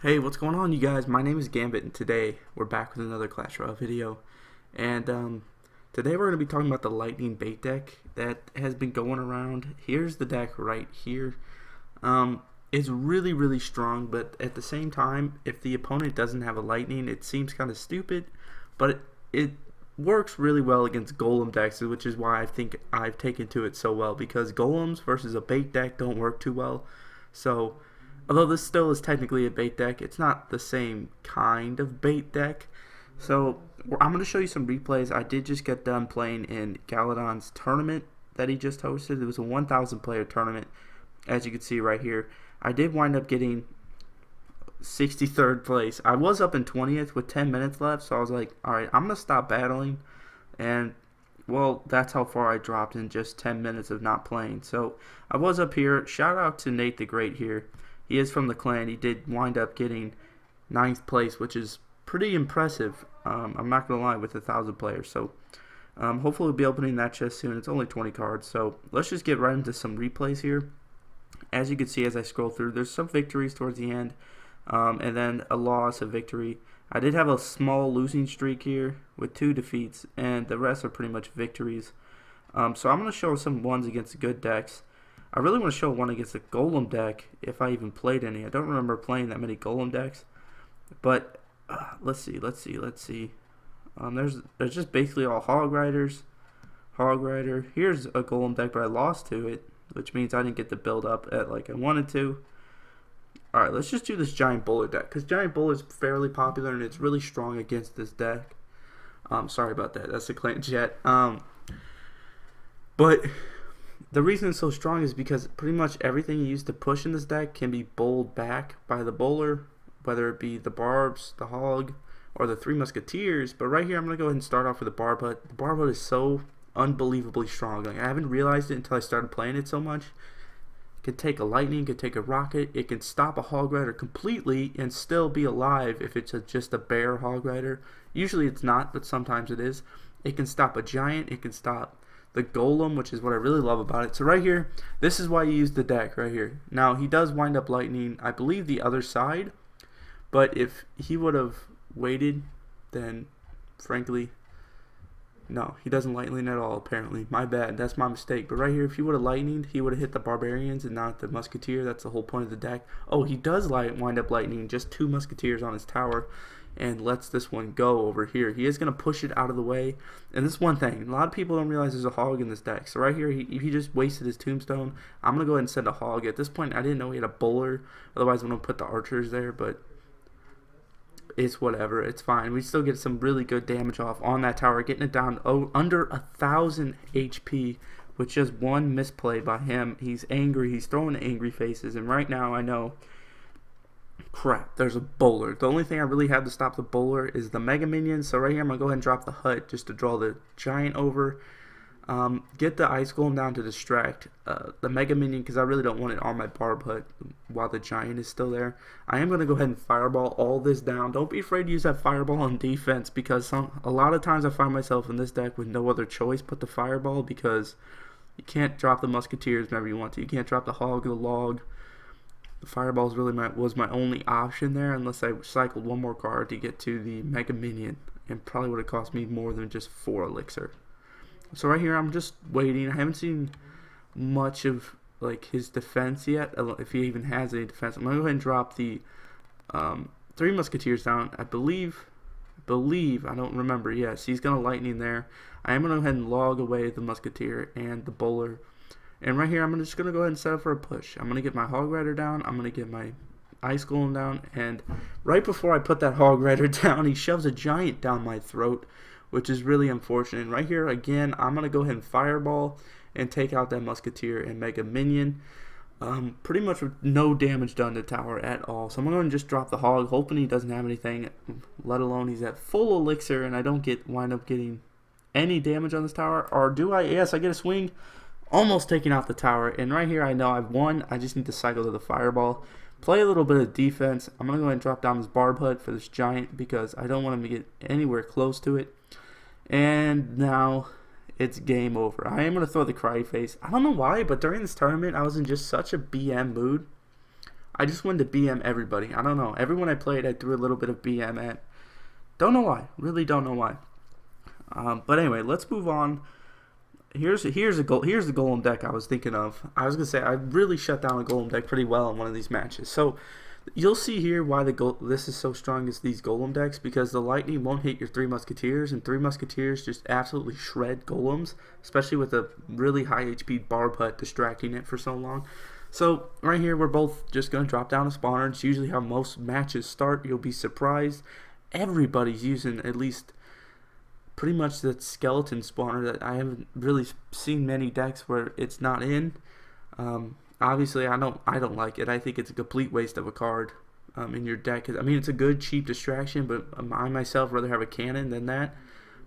Hey, what's going on, you guys? My name is Gambit, and today we're back with another Clash Royale video. And today we're going to be talking about the Lightning bait deck that has been going around. Here's the deck right here. It's really, really strong, but at the same time, if the opponent doesn't have a Lightning, it seems kind of stupid, but it works really well against Golem decks, which is why I think I've taken to it so well, because Golems versus a bait deck don't work too well. So although this still is technically a bait deck, it's not the same kind of bait deck. So I'm going to show you some replays. I did just get done playing in Galadon's tournament that he just hosted. It was a 1,000 player tournament, as you can see right here. I did wind up getting 63rd place. I was up in 20th with 10 minutes left, so I was like, alright, I'm going to stop battling. And well, that's how far I dropped in just 10 minutes of not playing. So I was up here. Shout out to Nate the Great here. He is from the clan. He did wind up getting 9th place, which is pretty impressive. I'm not going to lie, with 1,000 players. So hopefully we'll be opening that chest soon. It's only 20 cards. So let's just get right into some replays here. As you can see as I scroll through, there's some victories towards the end. And then a loss, a victory. I did have a small losing streak here with 2 defeats. And the rest are pretty much victories. So I'm going to show some ones against good decks. I really want to show one against a Golem deck, if I even played any. I don't remember playing that many Golem decks. But, let's see. There's just basically all Hog Riders. Hog Rider. Here's a Golem deck, but I lost to it, which means I didn't get the build up at like I wanted to. Alright, let's just do this Giant Bowler deck, because Giant Bowler is fairly popular, and it's really strong against this deck. Sorry about that. That's a Clan Jet. But the reason it's so strong is because pretty much everything you use to push in this deck can be bowled back by the bowler, whether it be the Barbs, the Hog, or the 3 Musketeers. But right here, I'm going to go ahead and start off with the Barb Hut. The Barb Hut is so unbelievably strong. Like, I haven't realized it until I started playing it so much. It can take a Lightning, it can take a Rocket, it can stop a Hog Rider completely and still be alive if it's just a bare Hog Rider. Usually it's not, but sometimes it is. It can stop a Giant, it can stop the Golem, which is what I really love about it. So right here, this is why you use the deck right here. Now, he does wind up lightning, I believe, the other side, but if he would have waited, then frankly, no, he doesn't lightning at all, apparently. My bad, that's my mistake. But right here, if he would have lightninged, he would have hit the Barbarians and not the Musketeer. That's the whole point of the deck. Oh, he does wind up lightning just 2 Musketeers on his tower and lets this one go over here. He is going to push it out of the way. And this one thing, a lot of people don't realize there's a Hog in this deck. So right here, he just wasted his Tombstone. I'm going to go ahead and send a Hog. At this point, I didn't know he had a Bowler. Otherwise, I'm going to put the Archers there, but it's whatever. It's fine. We still get some really good damage off on that tower, getting it down under 1,000 HP with just one misplay by him. He's angry. He's throwing angry faces. And right now, I know, crap, there's a Bowler. The only thing I really have to stop the Bowler is the Mega Minion. So right here, I'm going to go ahead and drop the Hut just to draw the Giant over. Get the Ice Golem down to distract the Mega Minion, because I really don't want it on my Barb Hut while the Giant is still there. I am going to go ahead and Fireball all this down. Don't be afraid to use that Fireball on defense, because a lot of times I find myself in this deck with no other choice but the Fireball, because you can't drop the Musketeers whenever you want to. You can't drop the Hog or the Log. The Fireball was my only option there, unless I cycled one more card to get to the Mega Minion, and probably would have cost me more than just 4 elixir. So right here, I'm just waiting. I haven't seen much of like his defense yet, if he even has any defense. I'm gonna go ahead and drop the 3 Musketeers down. I believe, I don't remember. Yes, he's gonna lightning there. I am gonna go ahead and log away the Musketeer and the Bowler. And right here, I'm just gonna go ahead and set up for a push. I'm gonna get my Hog Rider down. I'm gonna get my Ice Golem down. And right before I put that Hog Rider down, he shoves a Giant down my throat, which is really unfortunate. And right here, again, I'm going to go ahead and Fireball and take out that Musketeer and Mega Minion. Pretty much with no damage done to the tower at all. So I'm going to just drop the Hog, hoping he doesn't have anything, let alone he's at full elixir and I don't wind up getting any damage on this tower. Or do I? Yes, I get a swing, almost taking out the tower. And right here, I know I've won. I just need to cycle to the Fireball. Play a little bit of defense. I'm going to go ahead and drop down this Barb Hut for this Giant, because I don't want him to get anywhere close to it. And now it's game over. I am going to throw the cry face. I don't know why, but during this tournament, I was in just such a BM mood. I just wanted to BM everybody. I don't know. Everyone I played, I threw a little bit of BM at. Don't know why. Really don't know why. But anyway, let's move on. Here's the golem deck I was thinking of. I was gonna say I really shut down a golem deck pretty well in one of these matches. So you'll see here why this is so strong is these golem decks, because the lightning won't hit your Three Musketeers, and Three Musketeers just absolutely shred golems, especially with a really high HP barb hut distracting it for so long. So right here we're both just gonna drop down a spawner. It's usually how most matches start. You'll be surprised. Everybody's using at least pretty much that skeleton spawner that I haven't really seen many decks where it's not in. Obviously, I don't like it. I think it's a complete waste of a card in your deck. I mean, it's a good cheap distraction, but I myself rather have a cannon than that.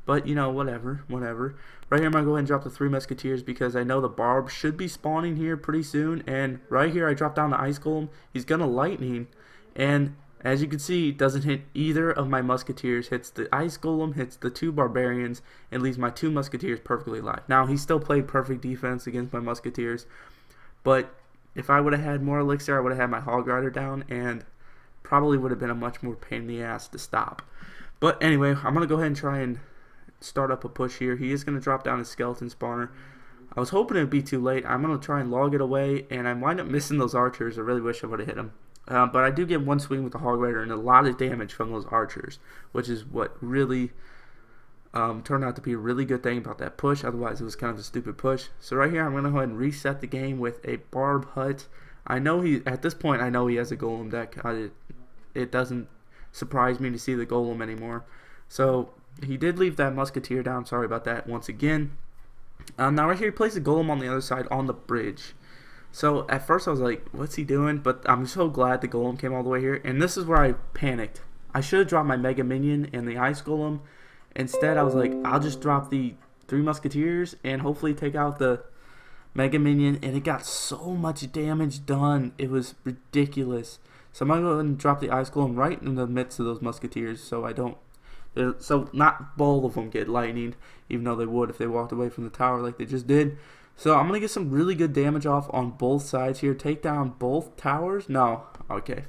But you know, whatever. Right here, I'm gonna go ahead and drop the Three Musketeers because I know the barb should be spawning here pretty soon. And right here, I drop down the Ice Golem. He's gonna lightning, and as you can see, it doesn't hit either of my Musketeers. Hits the Ice Golem, hits the two Barbarians, and leaves my two Musketeers perfectly alive. Now, he still played perfect defense against my Musketeers, but if I would have had more elixir, I would have had my Hog Rider down, and probably would have been a much more pain in the ass to stop. But anyway, I'm going to go ahead and try and start up a push here. He is going to drop down his skeleton spawner. I was hoping it would be too late. I'm going to try and log it away, and I wind up missing those archers. I really wish I would have hit them. But I do get one swing with the Hog Rider and a lot of damage from those archers, which is what really turned out to be a really good thing about that push. Otherwise, it was kind of a stupid push. So right here, I'm going to go ahead and reset the game with a Barb Hut. I know at this point, I know he has a Golem deck. It doesn't surprise me to see the Golem anymore. So he did leave that Musketeer down. Sorry about that once again. Now right here, he plays the Golem on the other side on the bridge. So at first I was like, what's he doing? But I'm so glad the Golem came all the way here. And this is where I panicked. I should have dropped my Mega Minion and the Ice Golem. Instead, I was like, I'll just drop the Three Musketeers and hopefully take out the Mega Minion. And it got so much damage done. It was ridiculous. So I'm going to go ahead and drop the Ice Golem right in the midst of those Musketeers so I don't... So not both of them get lightning, even though they would if they walked away from the tower like they just did. So I'm going to get some really good damage off on both sides here. Take down both towers? No. Okay.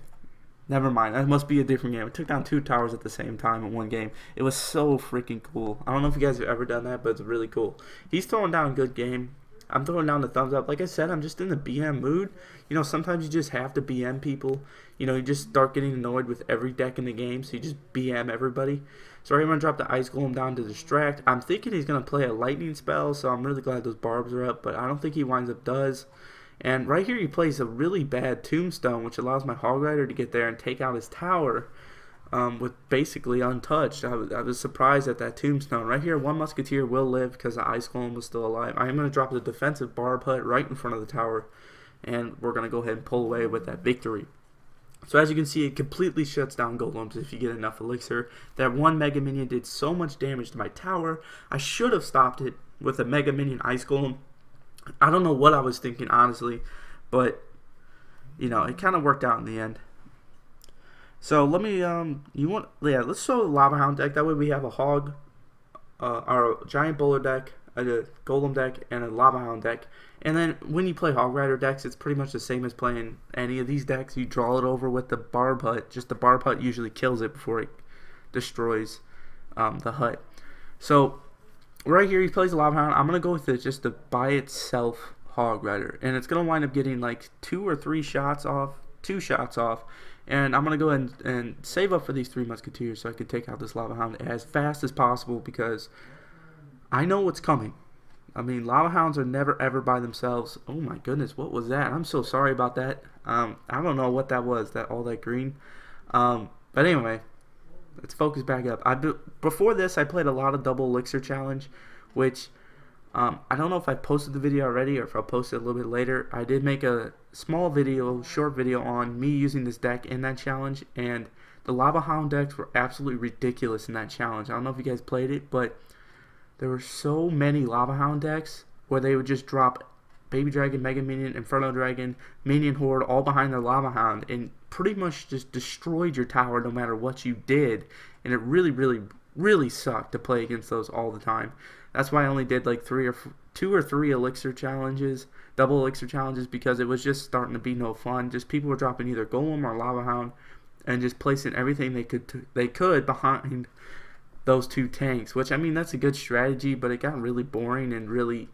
Never mind. That must be a different game. I took down two towers at the same time in one game. It was so freaking cool. I don't know if you guys have ever done that, but it's really cool. He's throwing down a good game. I'm throwing down the thumbs up. Like I said, I'm just in the BM mood. You know, sometimes you just have to BM people. You know, you just start getting annoyed with every deck in the game, so you just BM everybody. So I'm going to drop the Ice Golem down to distract. I'm thinking he's going to play a lightning spell, so I'm really glad those barbs are up, but I don't think he winds up does. And right here he plays a really bad tombstone, which allows my Hog Rider to get there and take out his tower with basically untouched. I was surprised at that tombstone. Right here, one Musketeer will live because the Ice Golem was still alive. I am going to drop the defensive barb hut right in front of the tower, and we're going to go ahead and pull away with that victory. So as you can see, it completely shuts down golems if you get enough elixir. That one Mega Minion did so much damage to my tower. I should have stopped it with a Mega Minion Ice Golem. I don't know what I was thinking, honestly, but you know, it kind of worked out in the end. So let me let's show the Lava Hound deck. That way we have a Hog, our Giant Bowler deck, a Golem deck, and a Lava Hound deck. And then when you play Hog Rider decks, it's pretty much the same as playing any of these decks. You draw it over with the Barb Hut. Just the Barb Hut usually kills it before it destroys the hut. So right here he plays a Lava Hound. I'm going to go with just the by itself Hog Rider. And it's going to wind up getting like 2 or 3 shots off. 2 shots off. And I'm going to go ahead and save up for these 3 Musketeers so I can take out this Lava Hound as fast as possible because I know what's coming. I mean, Lava Hounds are never ever by themselves. Oh my goodness, what was that? I'm so sorry about that. I don't know what that was, all that green. But anyway, let's focus back up. Before this, I played a lot of Double Elixir Challenge, which I don't know if I posted the video already or if I'll post it a little bit later. I did make a small video, short video on me using this deck in that challenge, and the Lava Hound decks were absolutely ridiculous in that challenge. I don't know if you guys played it, but there were so many Lava Hound decks where they would just drop Baby Dragon, Mega Minion, Inferno Dragon, Minion Horde all behind their Lava Hound and pretty much just destroyed your tower no matter what you did. And it really, really, really sucked to play against those all the time. That's why I only did like 2 or 3 elixir challenges, double elixir challenges, because it was just starting to be no fun. Just people were dropping either golem or lava hound and just placing everything they could behind those 2 tanks, which, I mean, that's a good strategy, but it got really boring and really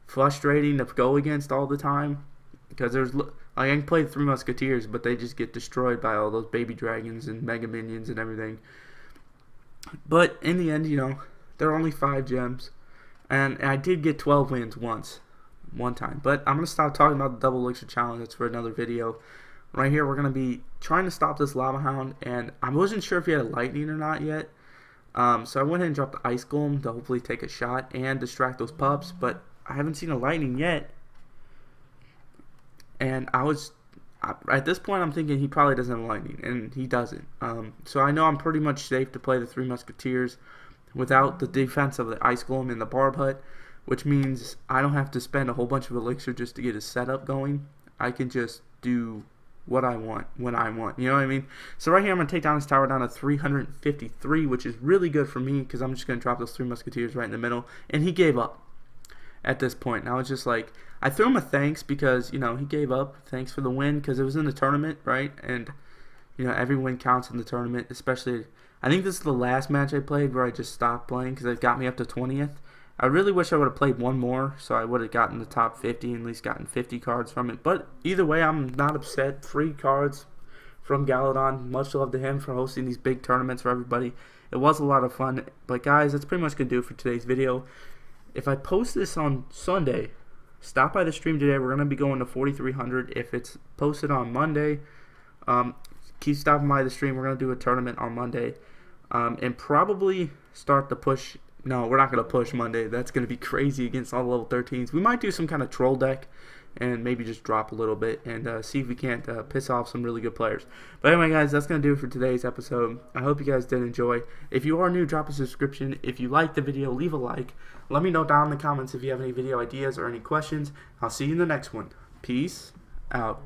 frustrating to go against all the time, because there's like, I can play 3 musketeers, but they just get destroyed by all those baby dragons and mega minions and everything. But in the end, you know, there are only 5 gems, and I did get 12 wins one time. But I'm gonna stop talking about the double elixir challenge. That's for another video. Right here, we're gonna be trying to stop this lava hound, and I wasn't sure if he had lightning or not yet. So I went ahead and dropped the ice golem to hopefully take a shot and distract those pups, but I haven't seen a lightning yet. And at this point, I'm thinking he probably doesn't have lightning, and he doesn't. So I know I'm pretty much safe to play the 3 musketeers without the defense of the ice golem and the barb hut, which means I don't have to spend a whole bunch of elixir just to get his setup going. I can just do what I want when I want, you know what I mean? So right here, I'm going to take down his tower down to 353, which is really good for me, because I'm just going to drop those 3 musketeers right in the middle, and he gave up at this point. And I was just like, I threw him a thanks, because, you know, he gave up. Thanks for the win, because it was in the tournament, right? And, you know, every win counts in the tournament, especially, I think this is the last match I played where I just stopped playing, because it got me up to 20th. I really wish I would have played one more, so I would have gotten the top 50 and at least gotten 50 cards from it. But either way, I'm not upset. Free cards from Galadon. Much love to him for hosting these big tournaments for everybody. It was a lot of fun. But guys, that's pretty much going to do it for today's video. If I post this on Sunday, stop by the stream today. We're going to be going to 4,300. If it's posted on Monday, keep stopping by the stream. We're going to do a tournament on Monday. And probably start the push. No, we're not going to push Monday. That's going to be crazy against all the level 13s. We might do some kind of troll deck and maybe just drop a little bit and see if we can't piss off some really good players. But anyway, guys, that's going to do it for today's episode. I hope you guys did enjoy. If you are new, drop a subscription. If you liked the video, leave a like. Let me know down in the comments if you have any video ideas or any questions. I'll see you in the next one. Peace out.